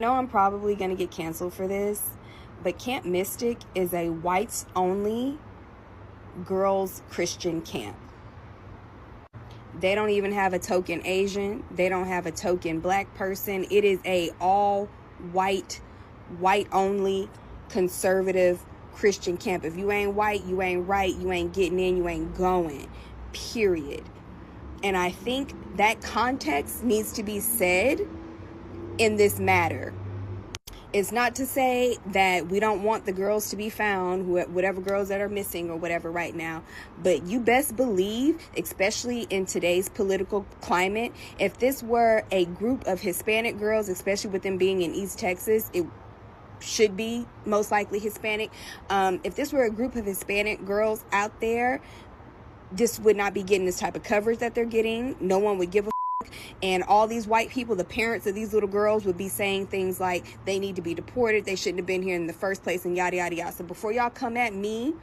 I know I'm probably going to get canceled for this, but Camp Mystic is a whites only girls Christian camp. They don't even have a token Asian. They don't have a token black person. It is a all white, white only conservative Christian camp. If you ain't white, you ain't right, you ain't getting in, you ain't going. Period. And I think that context needs to be said in this matter. It's not to say that we don't want the girls to be found, whatever girls that are missing or whatever right now, but you best believe, especially in today's political climate, if this were a group of Hispanic girls, especially with them being in East Texas, it should be most likely Hispanic. If this were a group of Hispanic girls out there, this would not be getting this type of coverage that they're getting. No one would give a and all these white people, the parents of these little girls, would be saying things like they need to be deported, they shouldn't have been here in the first place, and yada yada yada. So before y'all come at me,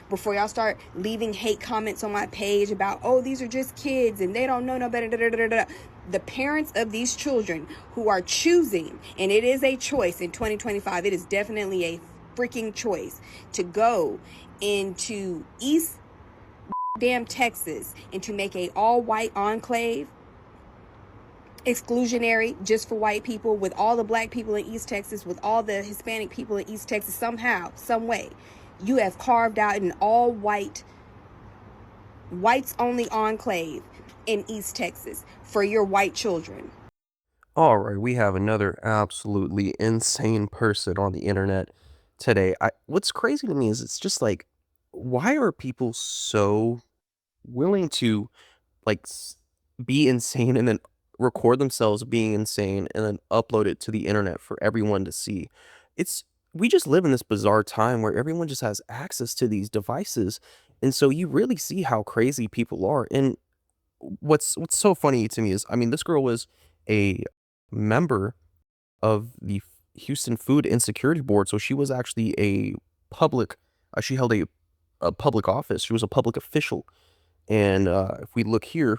before y'all start leaving hate comments on my page about, oh, these are just kids and they don't know no better, da, da, da, da, da. The parents of these children who are choosing, and it is a choice in 2025, it is definitely a freaking choice to go into East damn Texas and to make a all white enclave exclusionary just for white people, with all the black people in East Texas, with all the Hispanic people in East Texas. Somehow, some way, you have carved out an all whites only enclave in East Texas for your white children. All right, we have another absolutely insane person on the internet today. What's crazy to me is it's just like, why are people so willing to like be insane and then record themselves being insane and then upload it to the internet for everyone to see? It's We just live in this bizarre time where everyone just has access to these devices, and so you really see how crazy people are. And what's so funny to me is, I mean, this girl was a member of the Houston Food Insecurity Board, so she was actually a public she held a public office. She was a public official, and, if we look here,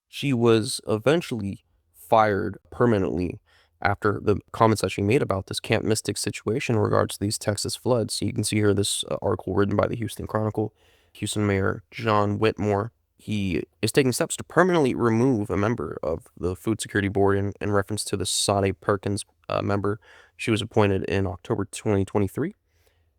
she was eventually fired permanently after the comments that she made about this Camp Mystic situation in regards to these Texas floods. So you can see here this, article written by the Houston Chronicle. Houston Mayor John Whitmore, he is taking steps to permanently remove a member of the Food Security Board in reference to the Sade Perkins, member. She was appointed in October 2023,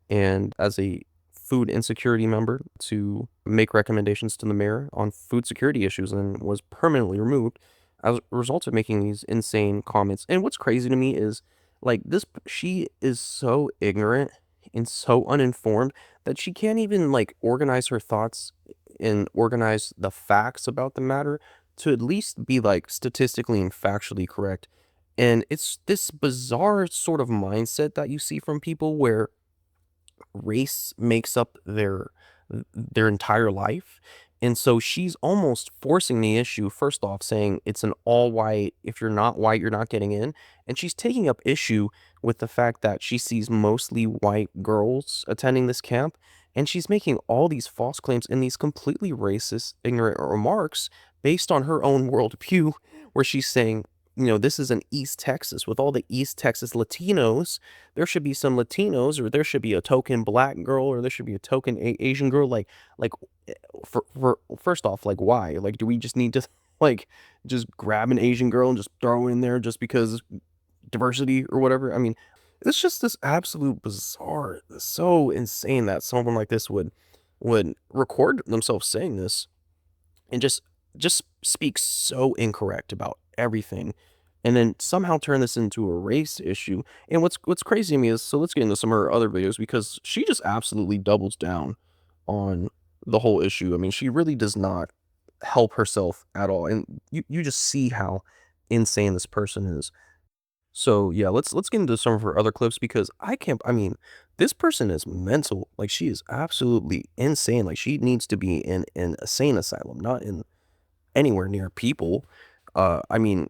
and as a food insecurity member to make recommendations to the mayor on food security issues, and was permanently removed as a result of making these insane comments. And what's crazy to me is, like, she is so ignorant and so uninformed that she can't even like organize her thoughts and organize the facts about the matter to at least be like statistically and factually correct. And it's this bizarre sort of mindset that you see from people where race makes up their entire life. And so she's almost forcing the issue, first off, saying it's an all white, if you're not white, you're not getting in. And she's taking up issue with the fact that she sees mostly white girls attending this camp. And she's making all these false claims and these completely racist, ignorant remarks based on her own worldview, where she's saying, this is an East Texas with all the East Texas Latinos. There should be some Latinos, or there should be a token black girl, or there should be a token Asian girl. Like, for first off, like, why? Like, do we just need to like just grab an Asian girl and just throw her in there just because diversity or whatever? I mean, it's just this absolute bizarre, so insane that someone like this would record themselves saying this and just speak so incorrect about everything, and then somehow turn this into a race issue. And what's crazy to me is, so let's get into some of her other videos, because she just absolutely doubles down on the whole issue. I mean, she really does not help herself at all, and you just see how insane this person is. So yeah, let's get into some of her other clips, because I mean, this person is mental. Like, she is absolutely insane. Like, she needs to be in an insane asylum, not in anywhere near people. I mean,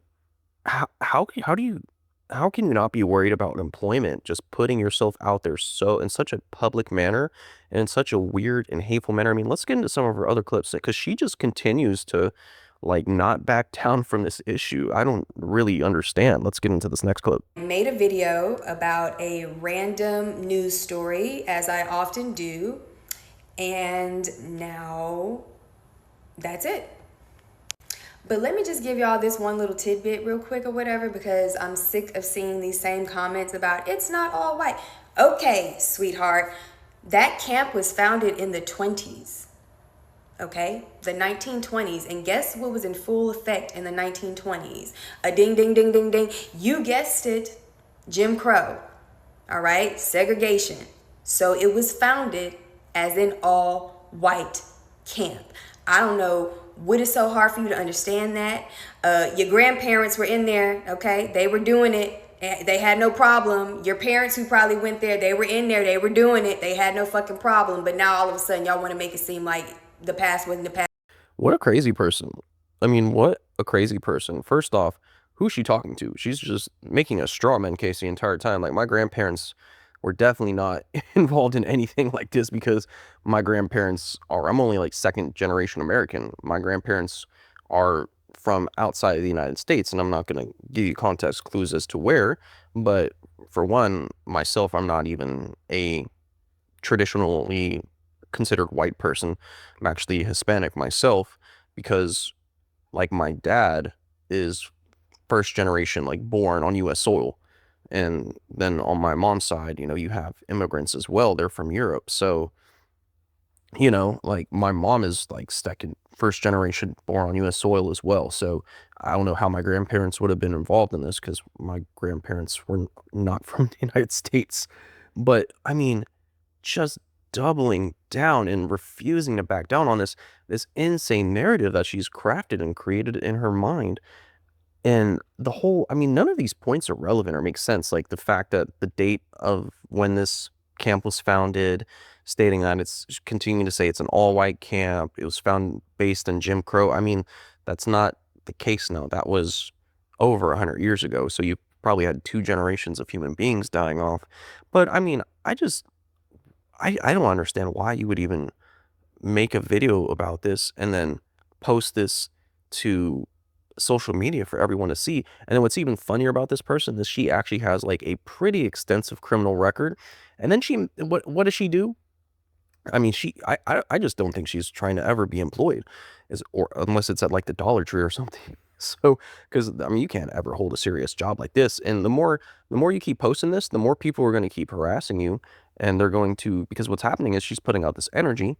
how do you how can you not be worried about employment, just putting yourself out there so in such a public manner and in such a weird and hateful manner? I mean, let's get into some of her other clips, because she just continues to like not back down from this issue. I don't really understand. Let's get into this next clip. Made a video about a random news story, as I often do, and now that's it. But let me just give y'all this one little tidbit real quick or whatever, because I'm sick of seeing these same comments about it's not all white. Okay, sweetheart, that camp was founded in the 20s. Okay, the 1920s, and guess what was in full effect in the 1920s? A ding, ding, ding, ding, ding. You guessed it, Jim Crow. All right, segregation. So it was founded as an all-white camp. I don't know what is so hard for you to understand that. Your grandparents were in there, okay? They were doing it. They had no problem. Your parents who probably went there, they were in there. They were doing it. They had no fucking problem. But now all of a sudden, y'all want to make it seem like the past wasn't the past. What a crazy person. I mean, what a crazy person. First off, who's she talking to? She's just making a straw man case the entire time. Like, my grandparents were definitely not involved in anything like this because my grandparents are, I'm only like second generation American. My grandparents are from outside of the United States, and I'm not going to give you context clues as to where, but for one, myself, I'm not even a traditionally considered white person. I'm actually Hispanic myself because, like, my dad is first generation, like, born on U.S. soil. And then on my mom's side, you have immigrants as well. They're from Europe. So, like, my mom is like second, first generation born on U.S. soil as well. So I don't know how my grandparents would have been involved in this because my grandparents were not from the United States. But I mean, just doubling down and refusing to back down on this insane narrative that she's crafted and created in her mind. And the whole, I mean, none of these points are relevant or make sense. Like the fact that the date of when this camp was founded, stating that it's continuing to say it's an all-white camp. It was found based in Jim Crow. I mean, that's not the case now. That was over 100 years ago. So you probably had two generations of human beings dying off. But I mean, I don't understand why you would even make a video about this and then post this to social media for everyone to see. And then what's even funnier about this person is she actually has like a pretty extensive criminal record. And then what does she do? I mean, I just don't think she's trying to ever be employed, or unless it's at like the Dollar Tree or something. So, because I mean, you can't ever hold a serious job like this. And the more you keep posting this, the more people are going to keep harassing you, and they're going to, because what's happening is she's putting out this energy,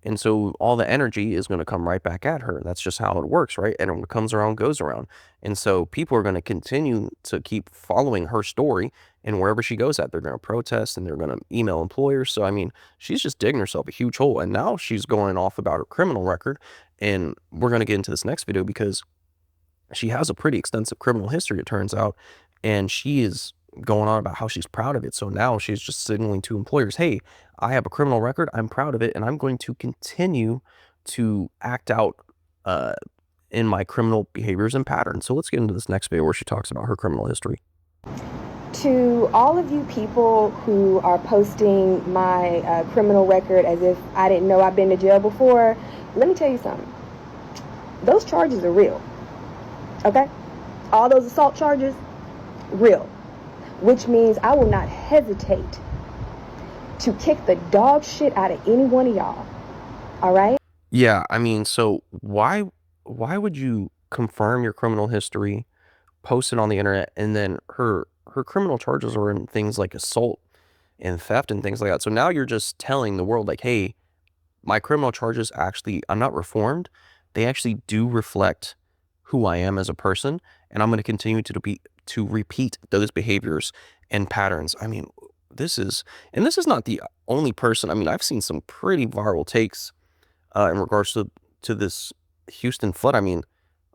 and so all the energy is going to come right back at her. That's just how it works, right? And what comes around goes around. And so people are going to continue to keep following her story. And wherever she goes at, they're going to protest and they're going to email employers. So, I mean, she's just digging herself a huge hole. And now she's going off about her criminal record. And we're going to get into this next video because she has a pretty extensive criminal history, it turns out. And she is going on about how she's proud of it. So now she's just signaling to employers, hey, I have a criminal record, I'm proud of it, and I'm going to continue to act out in my criminal behaviors and patterns. So let's get into this next video where she talks about her criminal history. To all of you people who are posting my criminal record as if I didn't know I've been to jail before, let me tell you something. Those charges are real. Okay? All those assault charges, real. Which means I will not hesitate to kick the dog shit out of any one of y'all. All right? Yeah, I mean, so why would you confirm your criminal history, post it on the internet, and then her criminal charges are in things like assault and theft and things like that. So now you're just telling the world like, hey, my criminal charges actually, I'm not reformed. They actually do reflect who I am as a person, and I'm going to continue to repeat those behaviors and patterns. I mean, this is not the only person. I mean, I've seen some pretty viral takes in regards to this Houston flood. I mean,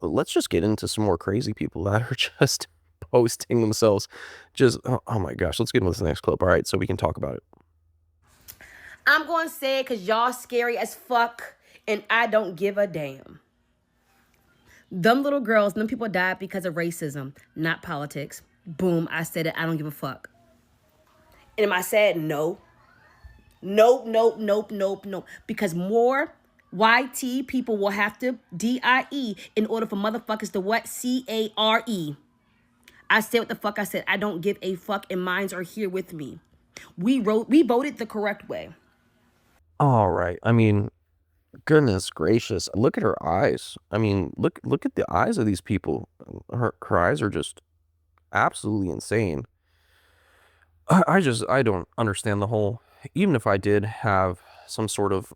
let's just get into some more crazy people that are just posting themselves. Just oh my gosh, let's get into this next clip. All right, so we can talk about it. I'm going to say it because y'all scary as fuck, and I don't give a damn. Them little girls, them people died because of racism, not politics. Boom, I said it. I don't give a fuck. And am I sad? No. Nope. Because more YT, people will have to DIE in order for motherfuckers to what? CARE. I said what the fuck I said. I don't give a fuck, and minds are here with me. We voted the correct way. All right. I mean, goodness gracious. Look at her eyes. I mean, look at the eyes of these people. Her eyes are just absolutely insane. I don't understand the whole, even if I did have some sort of,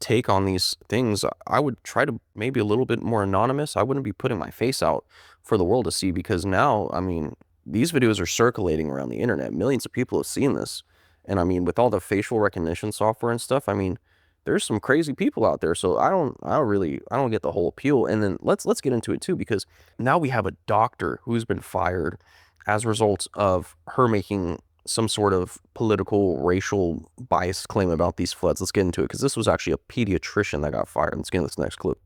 take on these things, I would try to maybe a little bit more anonymous. I wouldn't be putting my face out for the world to see, because now, I mean, these videos are circulating around the internet. Millions of people have seen this. And I mean, with all the facial recognition software and stuff, I mean, there's some crazy people out there. So I don't get the whole appeal. And then let's get into it too, because now we have a doctor who's been fired as a result of her making some sort of political, racial bias claim about these floods. Let's get into it, because this was actually a pediatrician that got fired. Let's get into this next clip.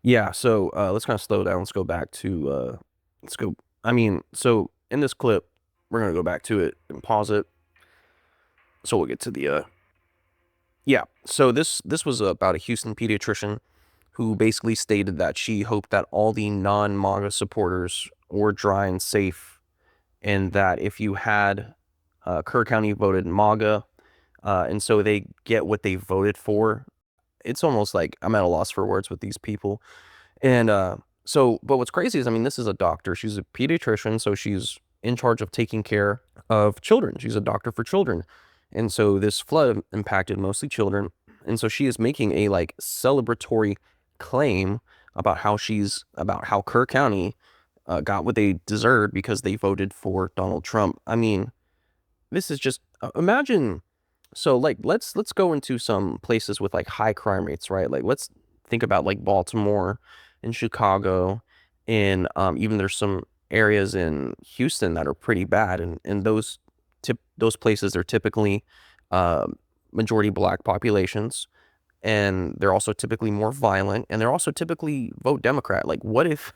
Yeah, so let's kind of slow down. Let's go back to, so in this clip, we're going to go back to it and pause it. So we'll get to the, so this was about a Houston pediatrician who basically stated that she hoped that all the non-MAGA supporters were dry and safe, and that if you had Kerr County voted MAGA, and so they get what they voted for, it's almost like I'm at a loss for words with these people. And but what's crazy is, I mean, this is a doctor. She's a pediatrician, so she's in charge of taking care of children. She's a doctor for children. And so this flood impacted mostly children. And so she is making a like celebratory claim about how Kerr County got what they deserved because they voted for Donald Trump. I mean, this is just, imagine. So like, let's go into some places with like high crime rates, right? Like, let's think about like Baltimore and Chicago, and even there's some areas in Houston that are pretty bad, and those places are typically majority black populations, and they're also typically more violent, and they're also typically vote Democrat. Like, what if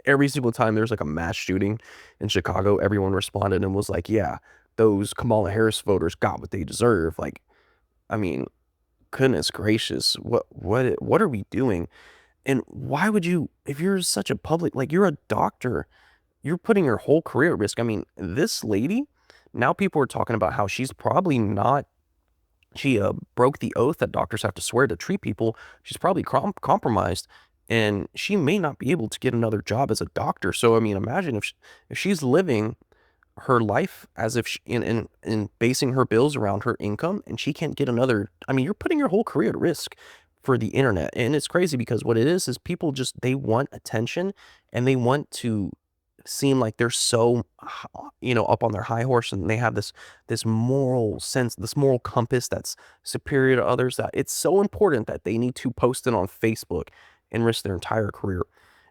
every single time there's like a mass shooting in Chicago, everyone responded and was like, yeah, those Kamala Harris voters got what they deserve? Like, I mean, goodness gracious, what are we doing? And why would you, if you're such a public, like, you're a doctor, you're putting your whole career at risk. I mean, this lady, now people are talking about how she's probably not, she broke the oath that doctors have to swear to treat people. She's probably compromised, and she may not be able to get another job as a doctor. So, I mean, imagine if she's living her life as if in basing her bills around her income, and she can't get another. I mean, you're putting your whole career at risk for the internet. And it's crazy, because what it is people just, they want attention, and they want to seem like they're so, up on their high horse, and they have this moral sense, this moral compass that's superior to others, that it's so important that they need to post it on Facebook and risk their entire career.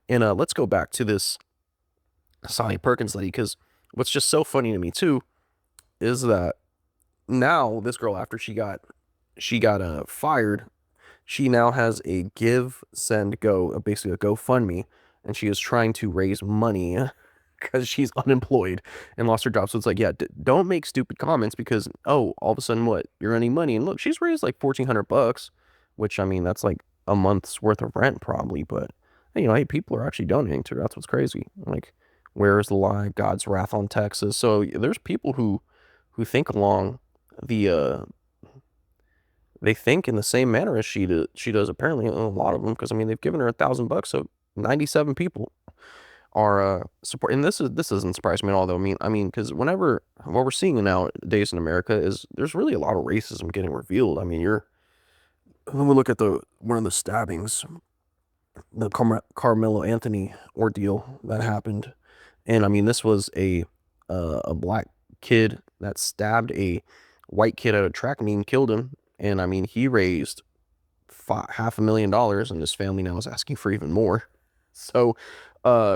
And let's go back to this Sonny Perkins lady, because what's just so funny to me too is that now this girl, after she got fired, she now has a Give, Send, Go, basically a GoFundMe, and she is trying to raise money because she's unemployed and lost her job. So it's like, yeah, don't make stupid comments, because, oh, all of a sudden, what, you're earning money. And look, she's raised like $1,400, which, I mean, that's like a month's worth of rent probably. But, hey, people are actually donating to her. That's what's crazy. Like, where is the lie? God's wrath on Texas. So there's people who think along the, they think in the same manner as she does, apparently, a lot of them, because, I mean, they've given her $1,000, so 97 people are support. And this doesn't surprise me at all, though. I mean, because what we're seeing nowadays in America is there's really a lot of racism getting revealed. I mean, when we look at one of the stabbings, the Carmelo Anthony ordeal that happened, and I mean, this was a black kid that stabbed a white kid at a track meet and killed him. And I mean, he raised $500,000, and his family now is asking for even more. So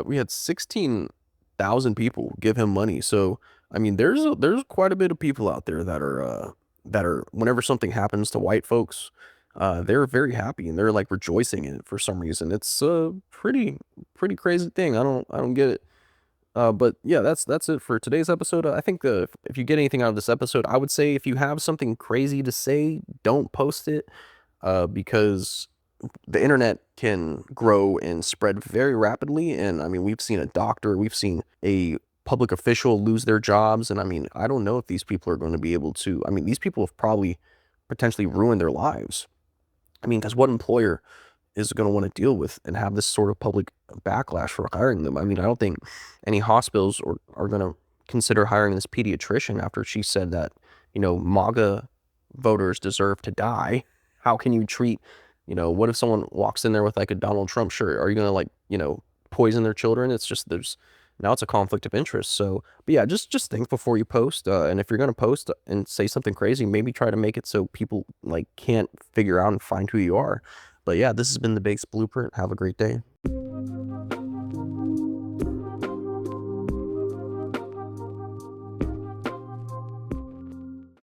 we had 16,000 people give him money. So I mean, there's quite a bit of people out there that are whenever something happens to white folks, they're very happy and they're like rejoicing in it for some reason. It's a pretty crazy thing. I don't get it. But yeah, that's it for today's episode. I think if you get anything out of this episode, I would say if you have something crazy to say, don't post it, because the internet can grow and spread very rapidly. And I mean, we've seen a doctor, we've seen a public official lose their jobs. And I mean, I don't know if these people are going to be able to. I mean, these people have probably potentially ruined their lives. I mean, because what employer is going to want to deal with and have this sort of public backlash for hiring them? I mean, I don't think any hospitals are going to consider hiring this pediatrician after she said that, MAGA voters deserve to die. How can you treat, what if someone walks in there with like a Donald Trump shirt? Are you going to like, poison their children? It's just, now it's a conflict of interest. So, but yeah, just think before you post. And if you're going to post and say something crazy, maybe try to make it so people like can't figure out and find who you are. But yeah, this has been the Bakes Blueprint. Have a great day.